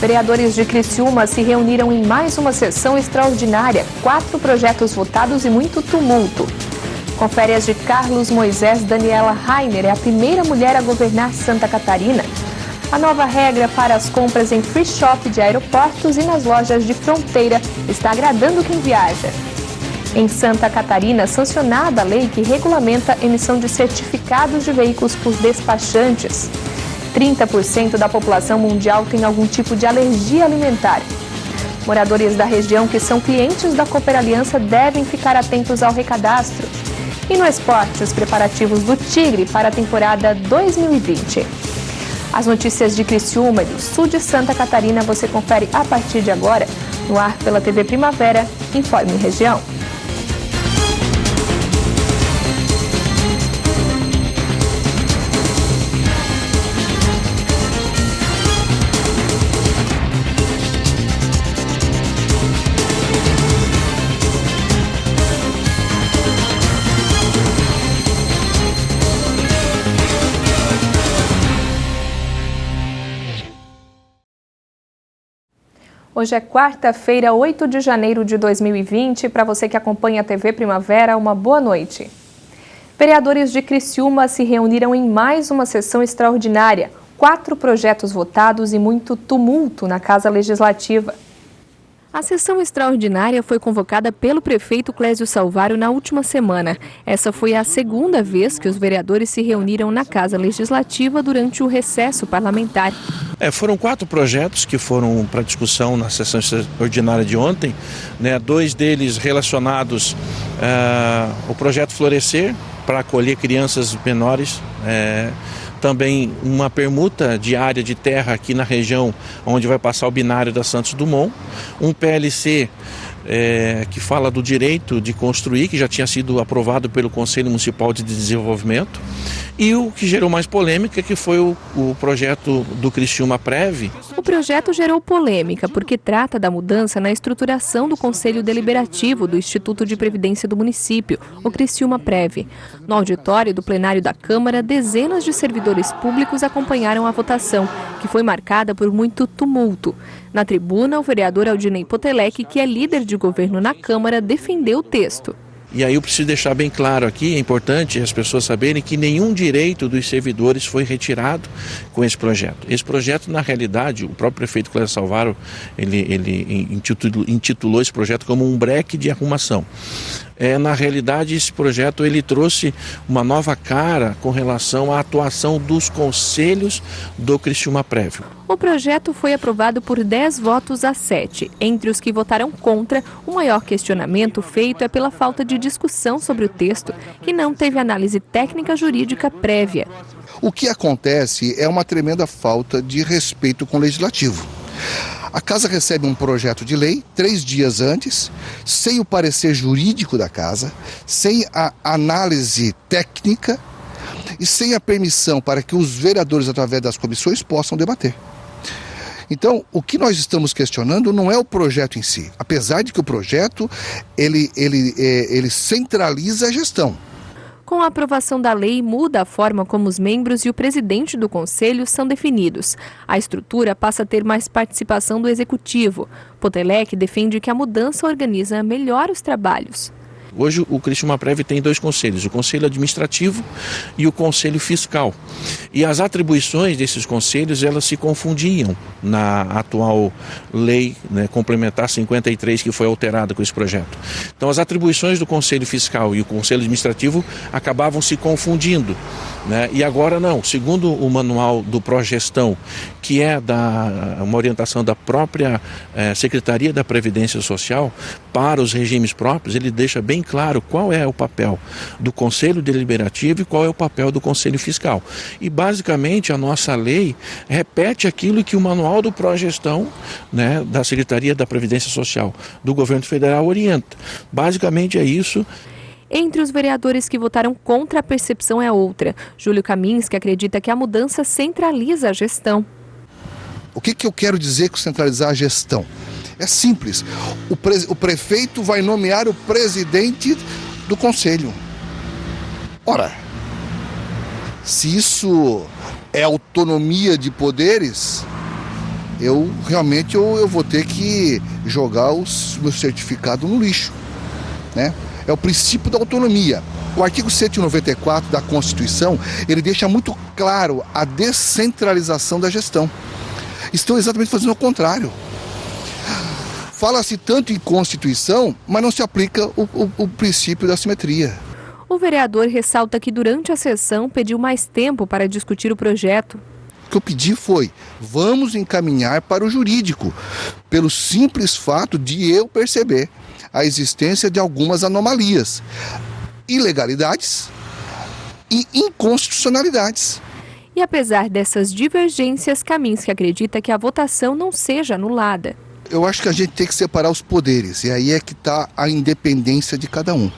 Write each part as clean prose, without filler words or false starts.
Vereadores de Criciúma se reuniram em mais uma sessão extraordinária. 4 projetos votados e muito tumulto. Com férias de Carlos Moisés, Daniela Rainer é a primeira mulher a governar Santa Catarina. A nova regra para as compras em free shop de aeroportos e nas lojas de fronteira está agradando quem viaja. Em Santa Catarina, sancionada a lei que regulamenta a emissão de certificados de veículos por despachantes. 30% da população mundial tem algum tipo de alergia alimentar. Moradores da região que são clientes da Cooper Aliança devem ficar atentos ao recadastro. E no esporte, os preparativos do Tigre para a temporada 2020. As notícias de Criciúma e do sul de Santa Catarina você confere a partir de agora no ar pela TV Primavera. Informe Região. Hoje é quarta-feira, 8 de janeiro de 2020. Para você que acompanha a TV Primavera, uma boa noite. Vereadores de Criciúma se reuniram em mais uma sessão extraordinária. 4 projetos votados e muito tumulto na Casa Legislativa. A sessão extraordinária foi convocada pelo prefeito Clésio Salvário na última semana. Essa foi a segunda vez que os vereadores se reuniram na Casa Legislativa durante o recesso parlamentar. Foram 4 projetos que foram para discussão na sessão extraordinária de ontem, 2 deles relacionados ao projeto Florescer, para acolher crianças menores, também uma permuta de área de terra aqui na região onde vai passar o binário da Santos Dumont, um PLC que fala do direito de construir, que já tinha sido aprovado pelo Conselho Municipal de Desenvolvimento, e o que gerou mais polêmica, que foi o projeto do Criciúma Prev. O projeto gerou polêmica porque trata da mudança na estruturação do Conselho Deliberativo do Instituto de Previdência do município, o Criciúma Prev. No auditório do plenário da Câmara, dezenas de servidores públicos acompanharam a votação, que foi marcada por muito tumulto. Na tribuna, o vereador Aldinei Potelec, que é líder de governo na Câmara, defendeu o texto. E aí eu preciso deixar bem claro aqui, é importante as pessoas saberem que nenhum direito dos servidores foi retirado com esse projeto. Esse projeto, na realidade, o próprio prefeito Clésio Salvário, ele intitulou esse projeto como um breque de arrumação. Na realidade, esse projeto ele trouxe uma nova cara com relação à atuação dos conselhos do Criciúma Prev. O projeto foi aprovado por 10 votos a 7. Entre os que votaram contra, o maior questionamento feito é pela falta de discussão sobre o texto, que não teve análise técnica jurídica prévia. O que acontece é uma tremenda falta de respeito com o legislativo. A Casa recebe um projeto de lei 3 dias antes, sem o parecer jurídico da Casa, sem a análise técnica e sem a permissão para que os vereadores, através das comissões, possam debater. Então, o que nós estamos questionando não é o projeto em si, apesar de que o projeto ele centraliza a gestão. Com a aprovação da lei, muda a forma como os membros e o presidente do conselho são definidos. A estrutura passa a ter mais participação do executivo. Potelec defende que a mudança organiza melhor os trabalhos. Hoje o Criciúma Prev tem 2 conselhos, o Conselho Administrativo e o Conselho Fiscal. E as atribuições desses conselhos, elas se confundiam na atual lei complementar 53, que foi alterada com esse projeto. Então as atribuições do Conselho Fiscal e o Conselho Administrativo acabavam se confundindo. E agora não, segundo o manual do Progestão, que é uma orientação da própria Secretaria da Previdência Social para os regimes próprios, ele deixa bem claro qual é o papel do Conselho Deliberativo e qual é o papel do Conselho Fiscal. E basicamente a nossa lei repete aquilo que o manual do Progestão, da Secretaria da Previdência Social do Governo Federal orienta. Basicamente é isso. Entre os vereadores que votaram contra, a percepção é outra. Júlio Kaminski acredita que a mudança centraliza a gestão. O que eu quero dizer com centralizar a gestão? É simples. O prefeito vai nomear o presidente do conselho. Ora, se isso é autonomia de poderes, eu realmente eu vou ter que jogar o meu certificado no lixo, né? É o princípio da autonomia. O artigo 194 da Constituição, ele deixa muito claro a descentralização da gestão. Estão exatamente fazendo o contrário. Fala-se tanto em Constituição, mas não se aplica o princípio da simetria. O vereador ressalta que durante a sessão pediu mais tempo para discutir o projeto. O que eu pedi foi, vamos encaminhar para o jurídico, pelo simples fato de eu perceber a existência de algumas anomalias, ilegalidades e inconstitucionalidades. E apesar dessas divergências, Kaminski acredita que a votação não seja anulada. Eu acho que a gente tem que separar os poderes, e aí é que está a independência de cada um.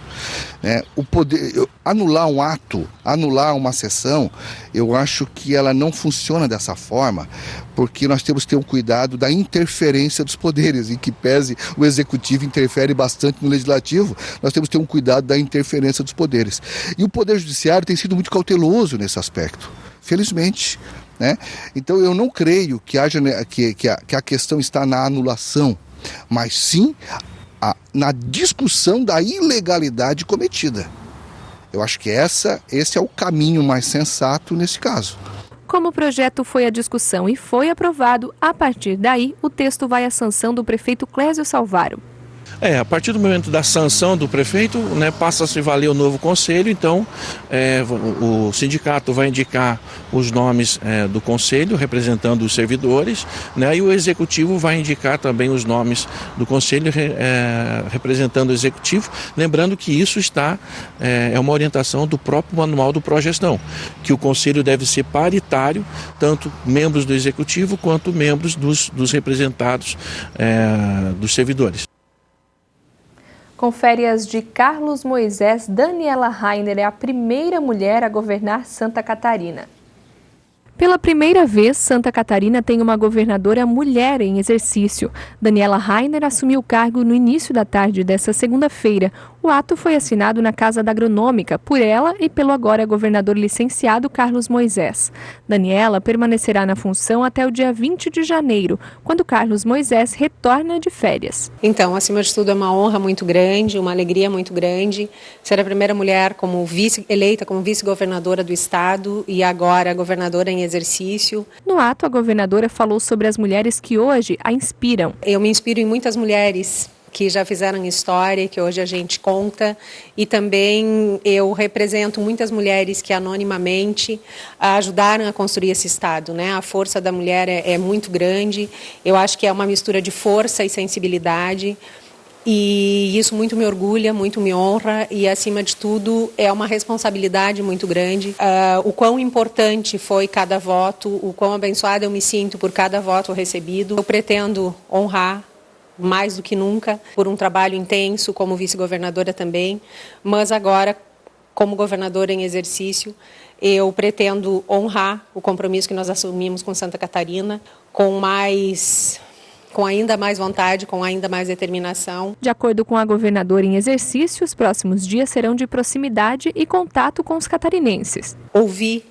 O poder, anular um ato, anular uma sessão, eu acho que ela não funciona dessa forma, porque nós temos que ter um cuidado da interferência dos poderes, em que pese o executivo interfere bastante no legislativo, nós temos que ter um cuidado da interferência dos poderes. E o poder judiciário tem sido muito cauteloso nesse aspecto, felizmente. Então eu não creio que a questão está na anulação, mas sim na discussão da ilegalidade cometida. Eu acho que esse é o caminho mais sensato nesse caso. Como o projeto foi à discussão e foi aprovado, a partir daí o texto vai à sanção do prefeito Clésio Salvaro. A partir do momento da sanção do prefeito, passa a se valer o novo conselho, então o sindicato vai indicar os nomes do conselho, representando os servidores, e o executivo vai indicar também os nomes do conselho, representando o executivo, lembrando que isso é uma orientação do próprio manual do Progestão, que o conselho deve ser paritário, tanto membros do executivo quanto membros dos representados dos servidores. Com férias de Carlos Moisés, Daniela Rainer é a primeira mulher a governar Santa Catarina. Pela primeira vez, Santa Catarina tem uma governadora mulher em exercício. Daniela Rainer assumiu o cargo no início da tarde desta segunda-feira. O ato foi assinado na Casa da Agronômica por ela e pelo agora governador licenciado Carlos Moisés. Daniela permanecerá na função até o dia 20 de janeiro, quando Carlos Moisés retorna de férias. Então, acima de tudo, é uma honra muito grande, uma alegria muito grande ser a primeira mulher eleita como vice-governadora do estado e agora governadora em exercício. No ato, a governadora falou sobre as mulheres que hoje a inspiram. Eu me inspiro em muitas mulheres que já fizeram história, que hoje a gente conta, e também eu represento muitas mulheres que anonimamente ajudaram a construir esse estado, A força da mulher é muito grande, eu acho que é uma mistura de força e sensibilidade, e isso muito me orgulha, muito me honra, e acima de tudo é uma responsabilidade muito grande. O quão importante foi cada voto, o quão abençoada eu me sinto por cada voto recebido. Eu pretendo honrar mais do que nunca, por um trabalho intenso como vice-governadora também, mas agora, como governadora em exercício, eu pretendo honrar o compromisso que nós assumimos com Santa Catarina, com ainda mais vontade, com ainda mais determinação. De acordo com a governadora em exercício, os próximos dias serão de proximidade e contato com os catarinenses. Ouvir,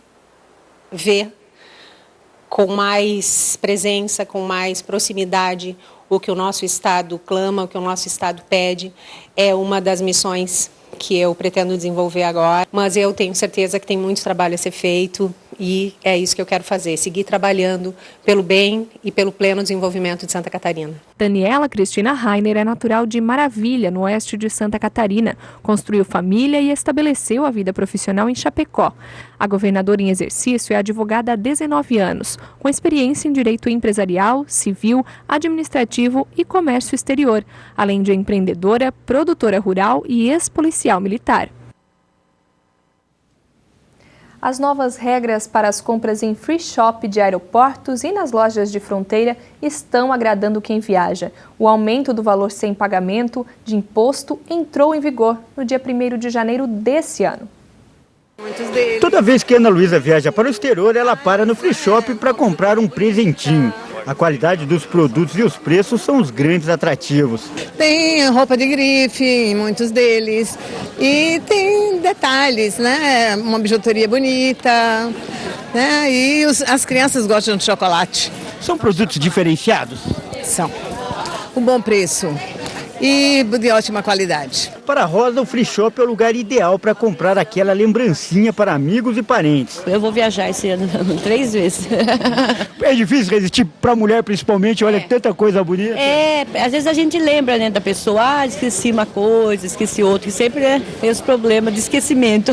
ver, com mais presença, com mais proximidade, o que o nosso estado clama, o que o nosso estado pede, é uma das missões que eu pretendo desenvolver agora, mas eu tenho certeza que tem muito trabalho a ser feito e é isso que eu quero fazer, seguir trabalhando pelo bem e pelo pleno desenvolvimento de Santa Catarina. Daniela Cristina Rainer é natural de Maravilha, no oeste de Santa Catarina. Construiu família e estabeleceu a vida profissional em Chapecó. A governadora em exercício é advogada há 19 anos, com experiência em direito empresarial, civil, administrativo e comércio exterior, além de empreendedora, produtora rural e ex-policial militar. As novas regras para as compras em free shop de aeroportos e nas lojas de fronteira estão agradando quem viaja. O aumento do valor sem pagamento de imposto entrou em vigor no dia 1º de janeiro desse ano. Toda vez que Ana Luísa viaja para o exterior, ela para no free shop para comprar um presentinho. A qualidade dos produtos e os preços são os grandes atrativos. Tem roupa de grife em muitos deles e tem detalhes, Uma bijuteria bonita, né? E as crianças gostam de chocolate. São produtos diferenciados? São. Com bom preço e de ótima qualidade. Para a Rosa, o Free Shop é o lugar ideal para comprar aquela lembrancinha para amigos e parentes. Eu vou viajar esse ano 3 vezes. É difícil resistir para a mulher, principalmente, olha, tanta coisa bonita. Às vezes a gente lembra, né, da pessoa, esqueci uma coisa, esqueci outra, e sempre tem os problemas de esquecimento.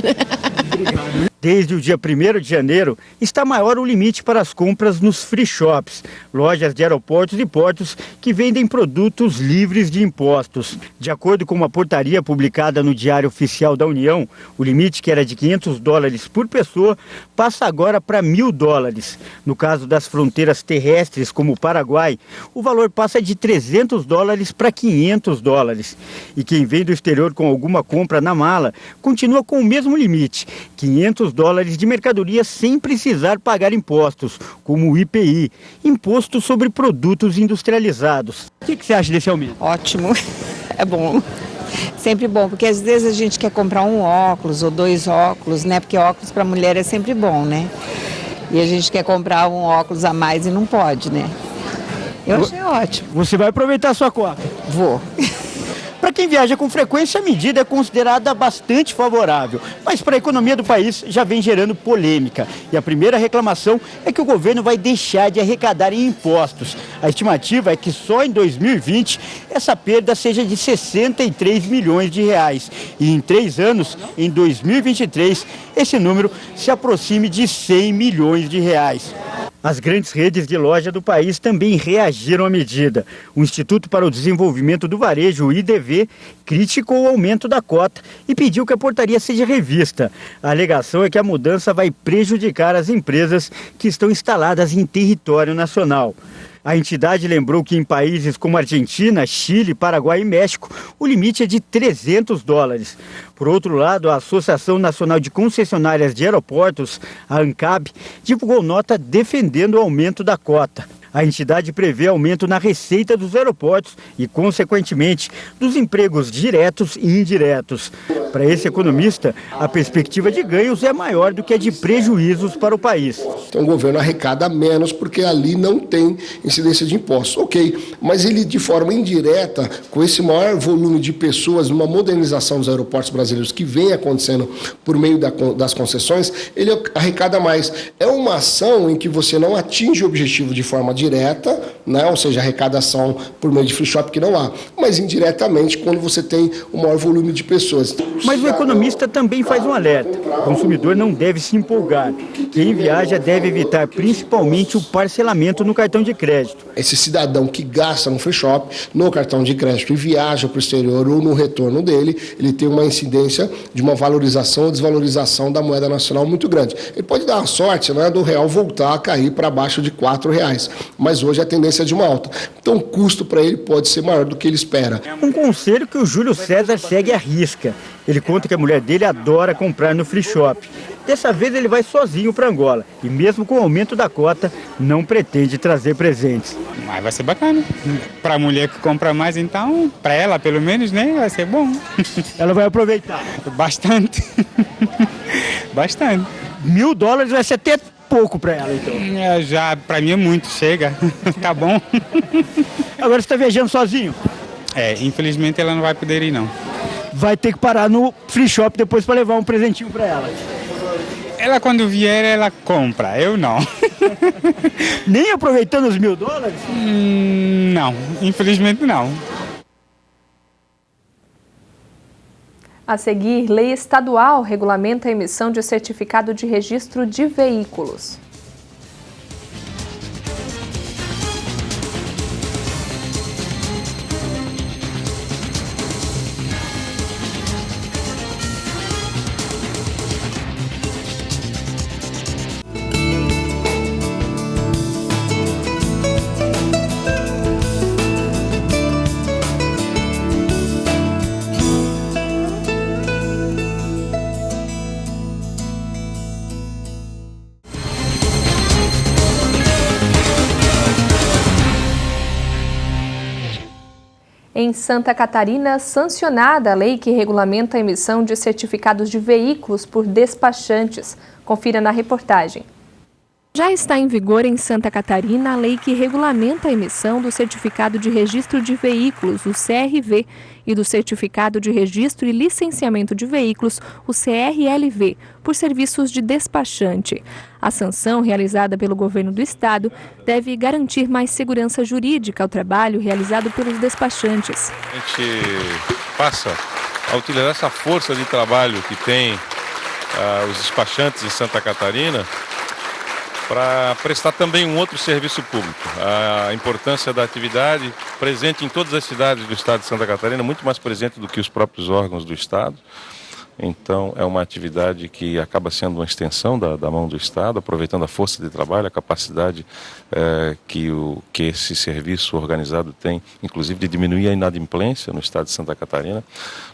Desde o dia 1º de janeiro, está maior o limite para as compras nos free shops, lojas de aeroportos e portos que vendem produtos livres de impostos. De acordo com uma portaria publicada no Diário Oficial da União, o limite, que era de $500 por pessoa, passa agora para $1.000. No caso das fronteiras terrestres, como o Paraguai, o valor passa de $300 para $500. E quem vem do exterior com alguma compra na mala, continua com o mesmo limite, $500 de mercadoria sem precisar pagar impostos, como o IPI, Imposto sobre Produtos Industrializados. O que você acha desse aumento? Ótimo, é bom. Sempre bom, porque às vezes a gente quer comprar um óculos ou 2 óculos, né? Porque óculos para mulher é sempre bom, né? E a gente quer comprar um óculos a mais e não pode, né? Eu achei ótimo. Você vai aproveitar a sua cota? Vou. Para quem viaja com frequência, a medida é considerada bastante favorável, mas para a economia do país já vem gerando polêmica. E a primeira reclamação é que o governo vai deixar de arrecadar em impostos. A estimativa é que só em 2020 essa perda seja de R$63 milhões. E em 3 anos, em 2023, esse número se aproxime de R$100 milhões. As grandes redes de loja do país também reagiram à medida. O Instituto para o Desenvolvimento do Varejo, o IDV, criticou o aumento da cota e pediu que a portaria seja revista. A alegação é que a mudança vai prejudicar as empresas que estão instaladas em território nacional. A entidade lembrou que em países como Argentina, Chile, Paraguai e México, o limite é de $300. Por outro lado, a Associação Nacional de Concessionárias de Aeroportos, a ANCAB, divulgou nota defendendo o aumento da cota. A entidade prevê aumento na receita dos aeroportos e, consequentemente, dos empregos diretos e indiretos. Para esse economista, a perspectiva de ganhos é maior do que a de prejuízos para o país. Então o governo arrecada menos porque ali não tem incidência de impostos. Ok, mas ele de forma indireta, com esse maior volume de pessoas, numa modernização dos aeroportos brasileiros que vem acontecendo por meio das concessões, ele arrecada mais. É uma ação em que você não atinge o objetivo de forma direta, né? Ou seja, arrecadação por meio de free shop que não há, mas indiretamente quando você tem o maior volume de pessoas. Mas o economista também faz um alerta. O consumidor não deve se empolgar. Quem viaja deve evitar principalmente o parcelamento no cartão de crédito. Esse cidadão que gasta no free shop, no cartão de crédito e viaja para o exterior ou no retorno dele, ele tem uma incidência de uma valorização ou desvalorização da moeda nacional muito grande. Ele pode dar a sorte, né, do real voltar a cair para abaixo de R$4, mas hoje a tendência é de uma alta. Então o custo para ele pode ser maior do que ele espera. Um conselho que o Júlio César segue à risca. Ele conta que a mulher dele adora comprar no free shop. Dessa vez ele vai sozinho para Angola e mesmo com o aumento da cota, não pretende trazer presentes. Mas vai ser bacana. Para a mulher que compra mais, então, para ela pelo menos, né, vai ser bom. Ela vai aproveitar. Bastante. Bastante. $1.000 vai ser até pouco para ela, então. Já, para mim é muito, chega. Tá bom. Agora você está viajando sozinho? Infelizmente ela não vai poder ir, não. Vai ter que parar no free shop depois para levar um presentinho para ela. Ela quando vier, ela compra, eu não. Nem aproveitando os $1.000? Não, infelizmente não. A seguir, lei estadual regulamenta a emissão de certificado de registro de veículos. Em Santa Catarina, sancionada a lei que regulamenta a emissão de certificados de veículos por despachantes. Confira na reportagem. Já está em vigor em Santa Catarina a lei que regulamenta a emissão do Certificado de Registro de Veículos, o CRV, e do Certificado de Registro e Licenciamento de Veículos, o CRLV, por serviços de despachante. A sanção, realizada pelo governo do estado, deve garantir mais segurança jurídica ao trabalho realizado pelos despachantes. A gente passa a utilizar essa força de trabalho que tem os despachantes em Santa Catarina para prestar também um outro serviço público. A importância da atividade presente em todas as cidades do estado de Santa Catarina, muito mais presente do que os próprios órgãos do estado. Então, é uma atividade que acaba sendo uma extensão da mão do Estado, aproveitando a força de trabalho, a capacidade que esse serviço organizado tem, inclusive de diminuir a inadimplência no estado de Santa Catarina,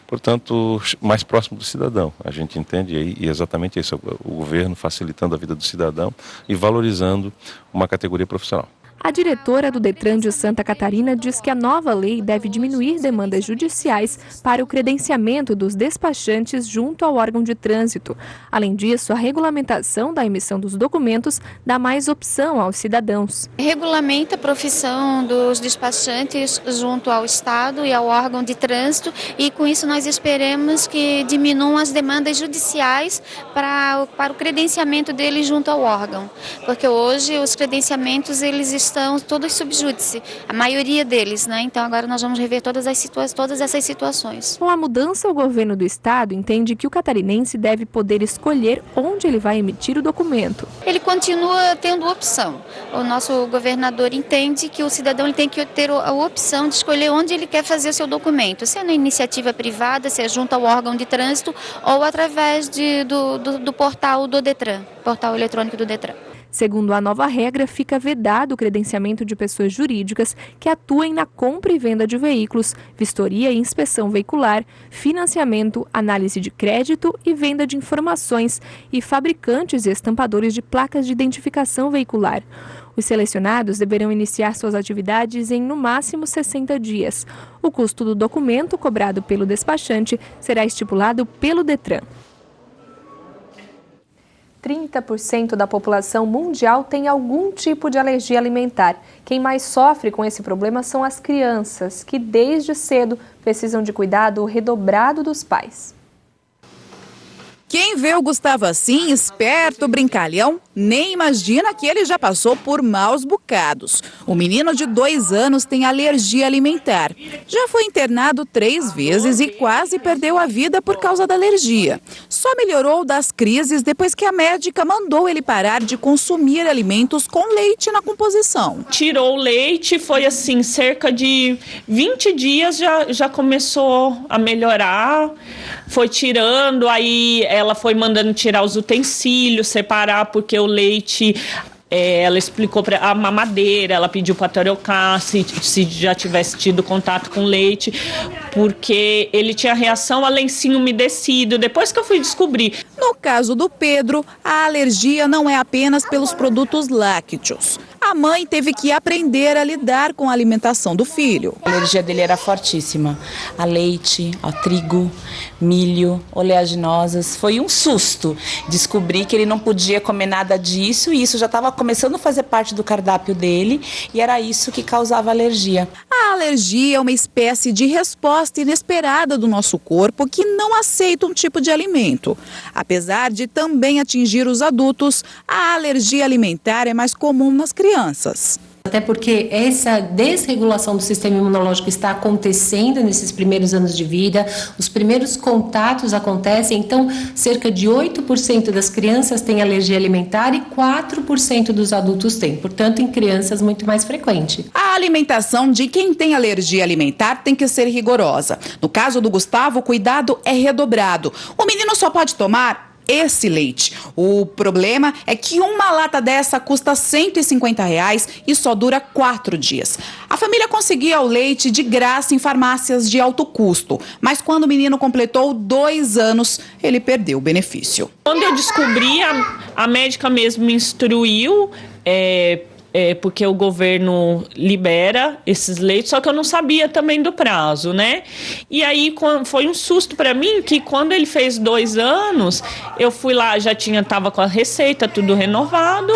portanto, mais próximo do cidadão. A gente entende aí, e exatamente isso, o governo facilitando a vida do cidadão e valorizando uma categoria profissional. A diretora do Detran de Santa Catarina diz que a nova lei deve diminuir demandas judiciais para o credenciamento dos despachantes junto ao órgão de trânsito. Além disso, a regulamentação da emissão dos documentos dá mais opção aos cidadãos. Regulamenta a profissão dos despachantes junto ao Estado e ao órgão de trânsito, e com isso nós esperamos que diminuam as demandas judiciais para o credenciamento deles junto ao órgão. Porque hoje os credenciamentos eles estão todos sob júdice, a maioria deles, né? Então agora nós vamos rever todas essas situações. Com a mudança, o governo do estado entende que o catarinense deve poder escolher onde ele vai emitir o documento. Ele continua tendo opção. O nosso governador entende que o cidadão ele tem que ter a opção de escolher onde ele quer fazer o seu documento, se é na iniciativa privada, se é junto ao órgão de trânsito ou através do portal do Detran, portal eletrônico do Detran. Segundo a nova regra, fica vedado o credenciamento de pessoas jurídicas que atuem na compra e venda de veículos, vistoria e inspeção veicular, financiamento, análise de crédito e venda de informações, e fabricantes e estampadores de placas de identificação veicular. Os selecionados deverão iniciar suas atividades em, no máximo, 60 dias. O custo do documento cobrado pelo despachante será estipulado pelo Detran. 30% da população mundial tem algum tipo de alergia alimentar. Quem mais sofre com esse problema são as crianças, que desde cedo precisam de cuidado redobrado dos pais. Quem vê o Gustavo assim, esperto, brincalhão, nem imagina que ele já passou por maus bocados. O menino de 2 anos tem alergia alimentar. Já foi internado 3 vezes e quase perdeu a vida por causa da alergia. Só melhorou das crises depois que a médica mandou ele parar de consumir alimentos com leite na composição. Tirou o leite, foi assim, cerca de 20 dias já começou a melhorar. Foi tirando, aí ela foi mandando tirar os utensílios, separar, porque o leite, ela explicou para a mamadeira, ela pediu para trocar se já tivesse tido contato com leite, porque ele tinha reação a lencinho umedecido, depois que eu fui descobrir. No caso do Pedro, a alergia não é apenas pelos produtos lácteos. A mãe teve que aprender a lidar com a alimentação do filho. A alergia dele era fortíssima. A leite, a trigo, milho, oleaginosas. Foi um susto descobrir que ele não podia comer nada disso, e isso já estava começando a fazer parte do cardápio dele, e era isso que causava alergia. A alergia é uma espécie de resposta inesperada do nosso corpo que não aceita um tipo de alimento. Apesar de também atingir os adultos, a alergia alimentar é mais comum nas crianças. Até porque essa desregulação do sistema imunológico está acontecendo nesses primeiros anos de vida, os primeiros contatos acontecem, então cerca de 8% das crianças têm alergia alimentar e 4% dos adultos têm, portanto em crianças muito mais frequente. A alimentação de quem tem alergia alimentar tem que ser rigorosa. No caso do Gustavo, o cuidado é redobrado. O menino só pode tomar esse leite. O problema é que uma lata dessa custa R$150 e só dura 4 dias. A família conseguia o leite de graça em farmácias de alto custo, mas quando o menino completou 2 anos, ele perdeu o benefício. Quando eu descobri, a médica mesmo me instruiu porque o governo libera esses leitos, só que eu não sabia também do prazo, né? E aí foi um susto para mim que quando ele fez 2 anos, eu fui lá, estava com a receita, tudo renovado,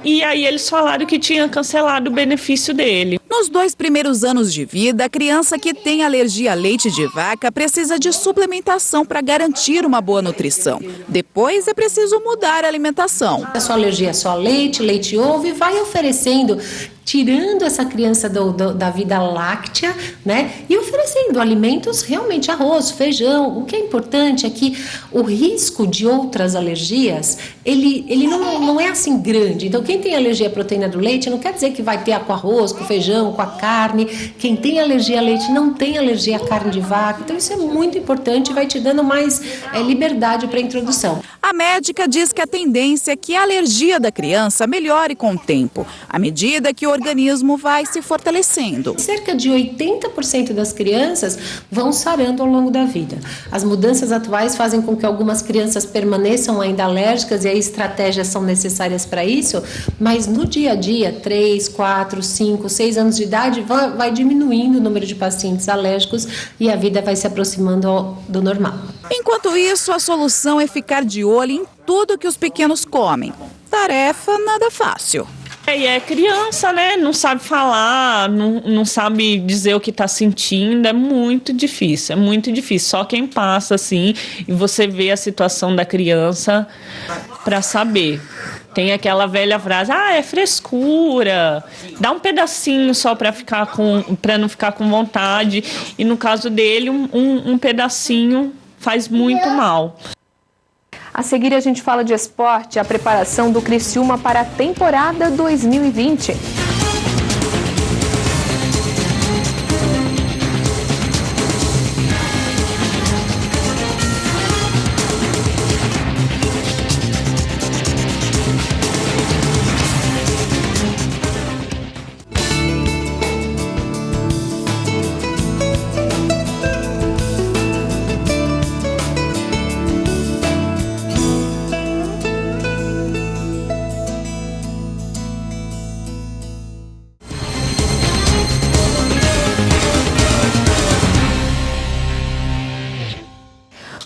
e aí eles falaram que tinha cancelado o benefício dele. Nos 2 primeiros anos de vida, a criança que tem alergia a leite de vaca precisa de suplementação para garantir uma boa nutrição. Depois é preciso mudar a alimentação. A sua alergia é só leite, leite e ovo, e vai oferecendo, tirando essa criança da vida láctea, né? E oferecendo alimentos, realmente arroz, feijão. O que é importante é que o risco de outras alergias, ele não é assim grande. Então, quem tem alergia à proteína do leite, não quer dizer que vai ter com arroz, com feijão, com a carne. Quem tem alergia a leite não tem alergia à carne de vaca. Então, isso é muito importante e vai te dando mais liberdade para a introdução. A médica diz que a tendência é que a alergia da criança melhore com o tempo, à medida que o organismo vai se fortalecendo. Cerca de 80% das crianças vão sarando ao longo da vida. As mudanças atuais fazem com que algumas crianças permaneçam ainda alérgicas e aí estratégias são necessárias para isso, mas no dia a dia, 3, 4, 5, 6 anos de idade, vai diminuindo o número de pacientes alérgicos e a vida vai se aproximando do normal. Enquanto isso, a solução é ficar de olho em tudo que os pequenos comem. Tarefa nada fácil. E é criança, né? Não sabe falar, não sabe dizer o que está sentindo. É muito difícil, Só quem passa assim e você vê a situação da criança para saber. Tem aquela velha frase, é frescura, dá um pedacinho só para não ficar com vontade. E no caso dele, um pedacinho faz muito mal. A seguir, a gente fala de esporte, a preparação do Criciúma para a temporada 2020.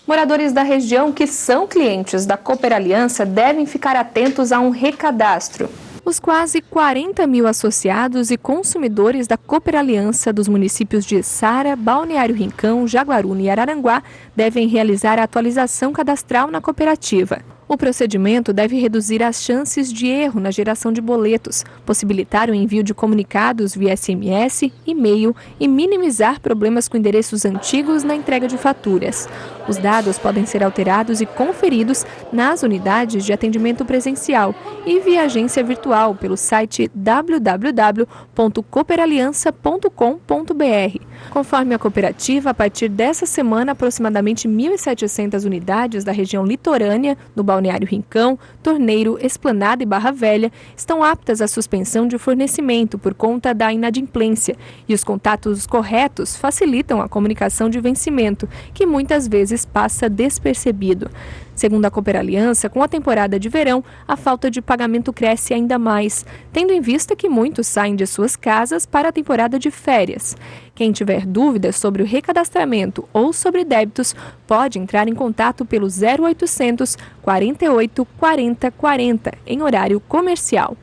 Moradores da região que são clientes da Cooper Aliança devem ficar atentos a um recadastro. Os quase 40 mil associados e consumidores da Cooper Aliança dos municípios de Sara, Balneário Rincão, Jaguaruna e Araranguá devem realizar a atualização cadastral na cooperativa. O procedimento deve reduzir as chances de erro na geração de boletos, possibilitar o envio de comunicados via SMS, e-mail e minimizar problemas com endereços antigos na entrega de faturas. Os dados podem ser alterados e conferidos nas unidades de atendimento presencial e via agência virtual pelo site www.cooperaliança.com.br. Conforme a cooperativa, a partir dessa semana, aproximadamente 1.700 unidades da região litorânea, no Balneário Rincão, Torneiro, Esplanada e Barra Velha, estão aptas à suspensão de fornecimento por conta da inadimplência, e os contatos corretos facilitam a comunicação de vencimento, que muitas vezes passa despercebido. Segundo a Cooper Aliança, com a temporada de verão, a falta de pagamento cresce ainda mais, tendo em vista que muitos saem de suas casas para a temporada de férias. Quem tiver dúvidas sobre o recadastramento ou sobre débitos, pode entrar em contato pelo 0800 48 40 40, em horário comercial.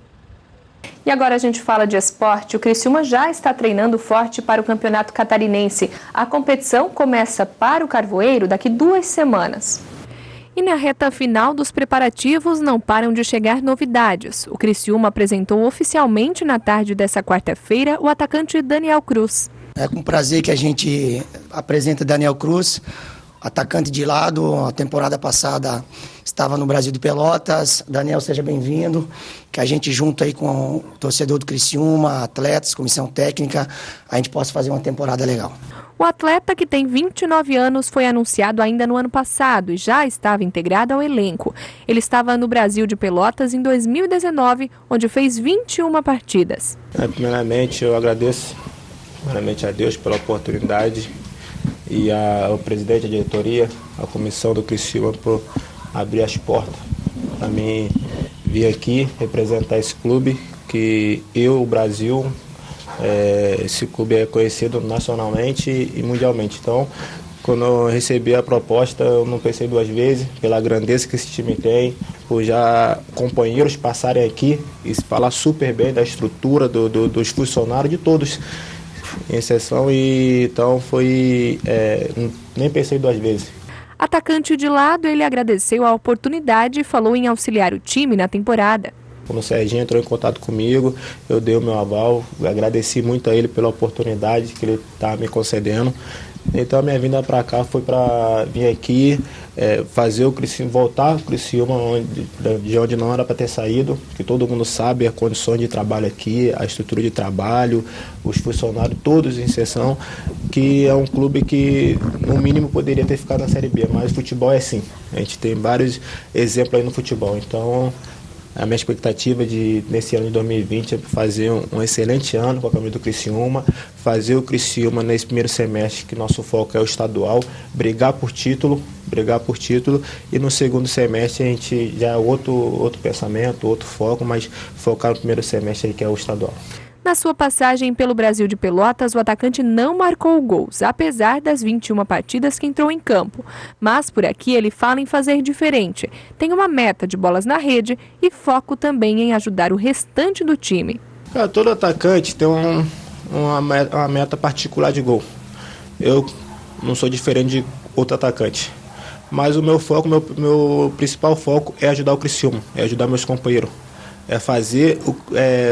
E agora a gente fala de esporte. O Criciúma já está treinando forte para o Campeonato Catarinense. A competição começa para o Carvoeiro daqui 2 semanas. E na reta final dos preparativos não param de chegar novidades. O Criciúma apresentou oficialmente na tarde dessa quarta-feira o atacante Daniel Cruz. É com prazer que a gente apresenta Daniel Cruz, atacante de lado. A temporada passada estava no Brasil de Pelotas. Daniel, seja bem-vindo. Que a gente junto aí com o torcedor do Criciúma, atletas, comissão técnica, a gente possa fazer uma temporada legal. O atleta, que tem 29 anos, foi anunciado ainda no ano passado e já estava integrado ao elenco. Ele estava no Brasil de Pelotas em 2019, onde fez 21 partidas. Primeiramente, eu agradeço a Deus pela oportunidade e ao presidente da diretoria, a comissão do Criciúma, por abrir as portas para mim vir aqui representar esse clube, que o Brasil, esse clube é conhecido nacionalmente e mundialmente. Então, quando eu recebi a proposta, eu não pensei duas vezes, pela grandeza que esse time tem, por já companheiros passarem aqui e falar super bem da estrutura, dos funcionários, de todos, em exceção, e então nem pensei duas vezes. Atacante de lado, ele agradeceu a oportunidade e falou em auxiliar o time na temporada. Quando o Serginho entrou em contato comigo, eu dei o meu aval, agradeci muito a ele pela oportunidade que ele está me concedendo. Então a minha vinda para cá foi para vir aqui, fazer o Criciúma, voltar ao Criciúma de onde não era para ter saído, que todo mundo sabe as condições de trabalho aqui, a estrutura de trabalho, os funcionários todos em exceção, que é um clube que no mínimo poderia ter ficado na Série B, mas o futebol é assim, a gente tem vários exemplos aí no futebol, então a minha expectativa nesse ano de 2020 é fazer um excelente ano com a camisa do Criciúma, fazer o Criciúma nesse primeiro semestre, que nosso foco é o estadual, brigar por título, e no segundo semestre a gente já é outro pensamento, outro foco, mas focar no primeiro semestre aí, que é o estadual. Na sua passagem pelo Brasil de Pelotas, o atacante não marcou gols, apesar das 21 partidas que entrou em campo. Mas por aqui ele fala em fazer diferente. Tem uma meta de bolas na rede e foco também em ajudar o restante do time. Todo atacante tem uma meta particular de gol. Eu não sou diferente de outro atacante. Mas o meu foco, meu principal foco é ajudar o Criciúma, é ajudar meus companheiros. É fazer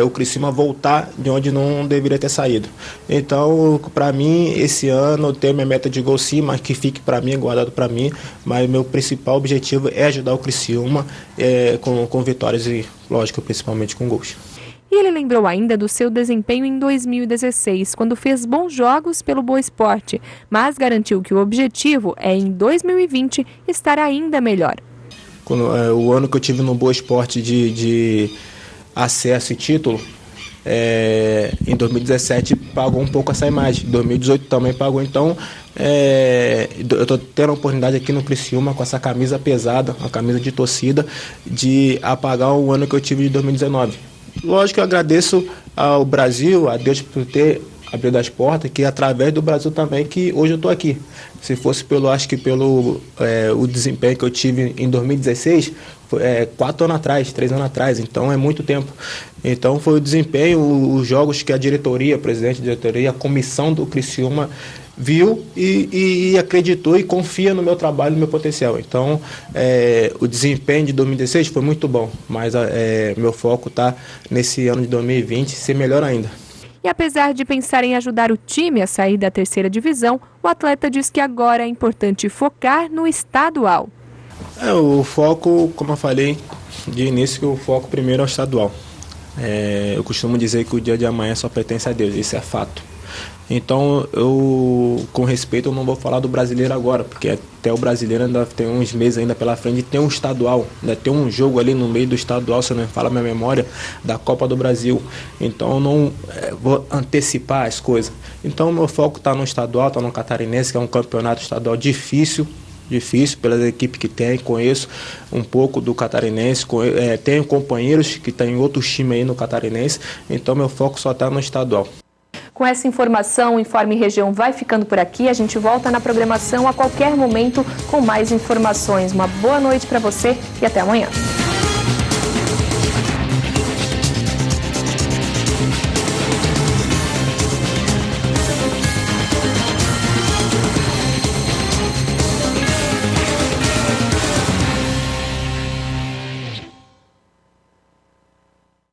o Criciúma voltar de onde não deveria ter saído. Então, para mim, esse ano eu tenho minha meta de gol sim, mas que fique para mim, guardado para mim. Mas meu principal objetivo é ajudar o Criciúma com vitórias e, lógico, principalmente com gols. E ele lembrou ainda do seu desempenho em 2016, quando fez bons jogos pelo Boa Esporte, mas garantiu que o objetivo é, em 2020, estar ainda melhor. O ano que eu tive no Boa Esporte de acesso e título, em 2017 pagou um pouco essa imagem, 2018 também pagou, então eu estou tendo a oportunidade aqui no Criciúma com essa camisa pesada, uma camisa de torcida, de apagar o ano que eu tive de 2019. Lógico que eu agradeço ao Brasil, a Deus por ter abrido as portas, que através do Brasil também que hoje eu estou aqui. Se fosse pelo o desempenho que eu tive em 2016, foi 4 anos atrás, 3 anos atrás, então é muito tempo. Então foi o desempenho, os jogos que a diretoria, o presidente da diretoria, a comissão do Criciúma viu e acreditou e confia no meu trabalho, no meu potencial. Então o desempenho de 2016 foi muito bom, mas meu foco está nesse ano de 2020 ser melhor ainda. E apesar de pensar em ajudar o time a sair da terceira divisão, o atleta diz que agora é importante focar no estadual. O foco, como eu falei de início, que o foco primeiro é o estadual. Eu costumo dizer que o dia de amanhã só pertence a Deus, isso é fato. Então, com respeito, eu não vou falar do brasileiro agora, porque até o brasileiro ainda tem uns meses ainda pela frente, tem um estadual, ainda tem um jogo ali no meio do estadual, se eu não me falo a minha memória, da Copa do Brasil. Então, eu não vou antecipar as coisas. Então, meu foco está no estadual, está no Catarinense, que é um campeonato estadual difícil pelas equipes que tem, conheço um pouco do Catarinense, tenho companheiros que estão em outros times aí no Catarinense, então meu foco só está no estadual. Com essa informação, o Informe Região vai ficando por aqui. A gente volta na programação a qualquer momento com mais informações. Uma boa noite para você e até amanhã.